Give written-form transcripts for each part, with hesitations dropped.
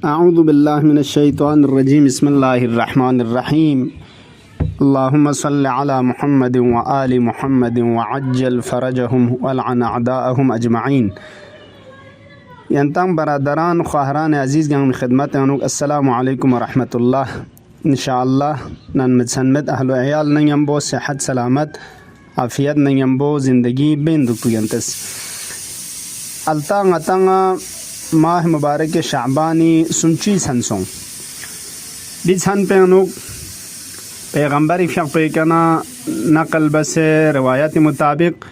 अऊज़ु बिल्लाहि मिनश्शैतानिर्रजीम बिस्मिल्लाहिर्रहमानिर्रहीम अल्लाहुम्मा सल्लि अला मुहम्मदिन व आलि मुहम्मदिन व अज्जल फरजहुम वलअन अअदाअहुम अजमईन। यंतम बरदरान ख्वाहरान अज़ीज़ गंग खिदमत अस्सलामु अलैकुम व रहमतुल्लाह। इंशाअल्लाह नन मिसनमत अहल अयाल नयंबो सेहत सलामत आफियत नयंबो ज़िंदगी बेंदुकुयंतस अल्तांगा माह मुबारक शाबानी सुनची सनसों बिछन पे अनुक पैगम्बर फ़िक पे कना नकल बस रवायत मुताबिक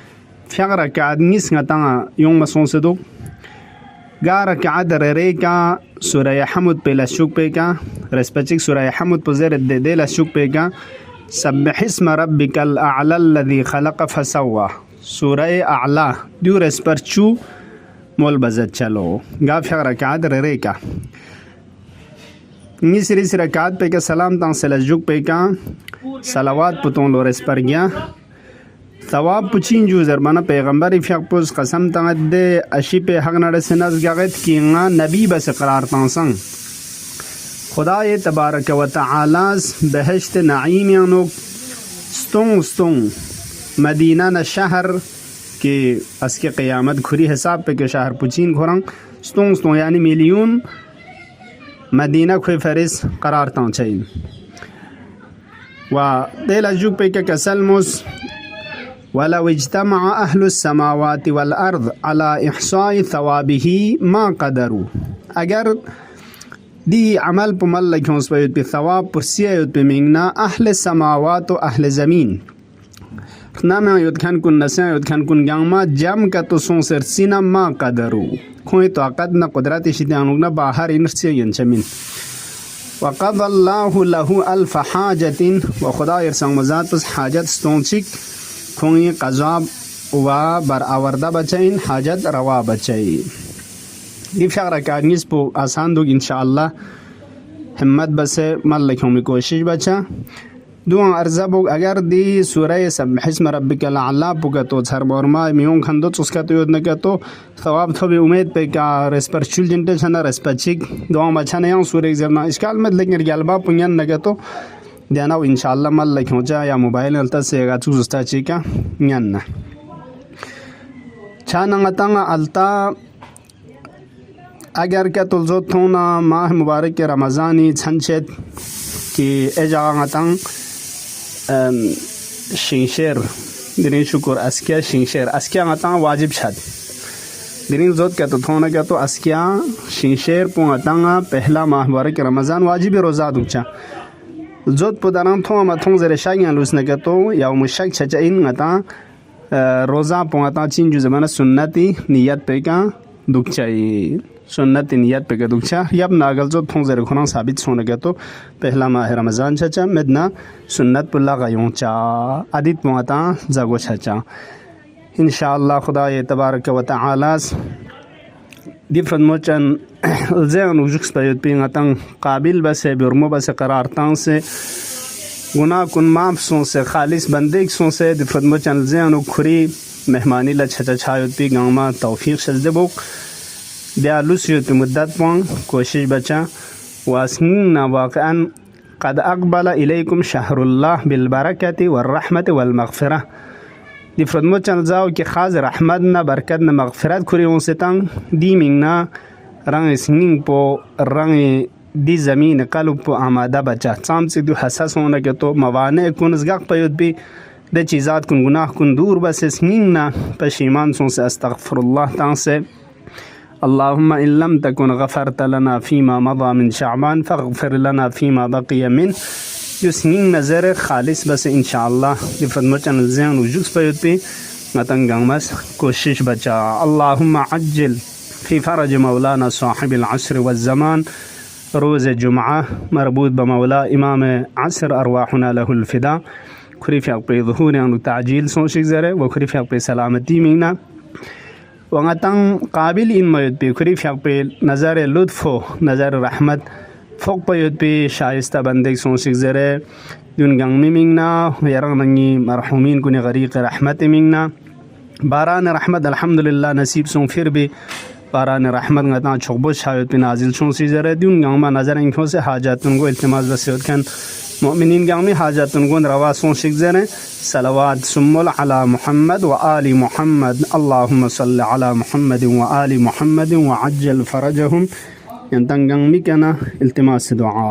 फ़िक रकात निस ngata yung masonseduk ga rakaat re का सूरह हमद पे लशुक पे का रेस्पेक्टिक सूरह हमद पे ज़र दे लशुक पे का सब्बिह इस्म रब्बिकल अअला अल्लज़ी खलक़ फसव्वा सूरह अअला दू रेस्पेक्टू मोल बजत चलो गा फ़िक रकात रे का मिसरी रकात पे का सलाम तां से लजुक पे का सलावात पुतों लोरेस पर गया थवाब पुचिन जो ज़रमाना पैगम्बर फ़िक पुस कसम तां दे अशी पे हक नड़ से नज़ गगत कि नबी बस करार तां संग खुदा तबारक व तआला बहश्त नईम यानो स्टों मदीना न शहर के असके क़यामत खुरी हिसाब पे के शहर पुचिन घोरंग स्टों यानी मिलियन मदीना खुई फरिस करार तां चाहिए व दिल अजुक पे के कसलमुस वलौ इज्तमअ अहलुस समावाति वल अर्द अला इहसाइ थवाबिही मा क़दरू अगर दी अमल पुमल लखोंस पे थवाब पुरसिया पे मिंगना अहल समावात व अहल ज़मीन नाम युद्धन कुन नसा युद्धन कुन गांगमा जम का तो सों सरसीना मा क़दरू खोई तो अकद न कुदरत शिदानुग न बाहर इनसे यंचमिन वक़दल्लाहु लहु अल्फ हाजतिन व खुदा इरसंग मज़ात पस हाजत स्टोंचिक खोई क़ज़ाब व बरावरदा बचाइन हाजत रवा बचाई दिफ़ार का निस्पो आसान दो इंशाअल्लाह हिम्मत बस मल लिखों में कोशिश बचा दुआ अर्ज़बो अगर दी सूरह सब्बिह इस्म रब्बिकल अअला पुका तो छर बोरमा मियों खंदो उसका तो योजना का तो सवाब थोबे उम्मीद पे का रेस्पर चुल जंटे छना रेस्पचिक दुआ बचा नहीं सूरह जरना इसकाल में लेकिन गलबा पुंयन नगे तो देना इंशाअल्लाह मल लिखों जा या मोबाइल अलता से गा चुस्ता चिका न्याना छाना तंगा अलता अगर क्या तुलजो थोना माह मुबारक के रमज़ानी छनचेत कि एजा तंग शिंशेर दिन शुक्र अस्किया शिंशेर अस्किया गता वाजिब छद दिन जोत क्या तो थोना क्या तो अस्किया शिंशेर पुंगा पहला माह मुबारक रमज़ान वाजिब रोज़ा दुचा जोत पुदाराम थो मथों जरे शागिया लुसने क्या तो या मुशक छचा इन गता रोज़ा पुंगा चिन जो ज़माना सुन्नती नियत पे का दुचाई सुन्नत नियत पे का दुचा यब नागल जो थों जरे खुना साबित सोने क्या तो पहला माह रमज़ान छचा मदना सुन्नत पुल्ला गायों चा आदित मुआता जागो छचा इंशाअल्लाह खुदा तबारक व तआला दिफरत मोचन ज़ेन उजुक्स पे पिंगतंग काबिल बस बिरमो बस करार तां से गुनाह कुन माफ सो से खालिस बंदे सो से दिफरत मोचन ज़ेन खुरी मेहमानी ला छचा छायत पी गामा तौफीक सजदे बुक ब्यालुसियत मुद्दत पौंग कोशिश बचा वासना वाक़अन क़द अक़बल इलैकुम शहरुल्लाह बिल बरकति वर रहमत वल मग़फ़िरह दिफरत मो चल जाओ कि ख़ास रहमत न बरकत न मग़फ़िरत खुरी से तंग दी मिंगना रंग सिंगिंग पो रंग दी ज़मीन कल्ब पो आमादा बचा चाम से दो हसास होने के तो मवाने कुन ज़गक़ पयुद भी द चीज़ात कुन गुनाह कुन दूर बस सिंगिंग ना पशीमान सो से अस्तग़फ़िरुल्लाह तां से अल्लाहुम्मा इल्लम तकुन गफ़रत लना फ़ीमा मज़ा मिन शअबान फ़ग़फ़िर लना फ़ीमा बक़िया मिन युस्निंग नज़र खालिस बस इंशाअल्लाह दिफरत मचन ज़ेन वजुक्स पे मतंगंग मस कोशिश बचा अल्लाहुम्मा अज्जिल फ़ी फ़रज मौलाना साहिबिल अस्र वज़्ज़मान रोज़ जुम्आ मरबूत बमौला इमाम अस्र अरवाहुना लहुल फ़िदा खुरी फ़िक पे ज़ुहूर यानी ताजील सोशिक ज़रे व खुरी फ़िक पे सलामती मिंगना वंगतंग काबिल इन मयद पे खुरी फ़िक पे नज़र लुत्फ़ नज़र रहमत फ़ोक पयुद पे शाइस्ता बंदे सोशिक ज़रे दुन गंग में मिंगना यरंग नंगी मरहुमीन कुने गरीक़ रहमत मिंगना बारान रहमत अल्हम्दुलिल्लाह नसीब सों फिर भी बारान रहमत गता छोबो शायद पे नाजिल छुं सी जरे दुन गांव में नजर इंखों से हाजातुन को इल्तिमास वसीयत खान मोमिनीन गांव में हाजातुन को रवासों शिक जरे सलवात सुम्मुल अला मुहम्मद व आली मुहम्मद अल्लाहुम्मा सल्लि अला मुहम्मद व आली मुहम्मद व अज्जल फरजहुम यंतंगंग मी कहना इल्तिमास दुआ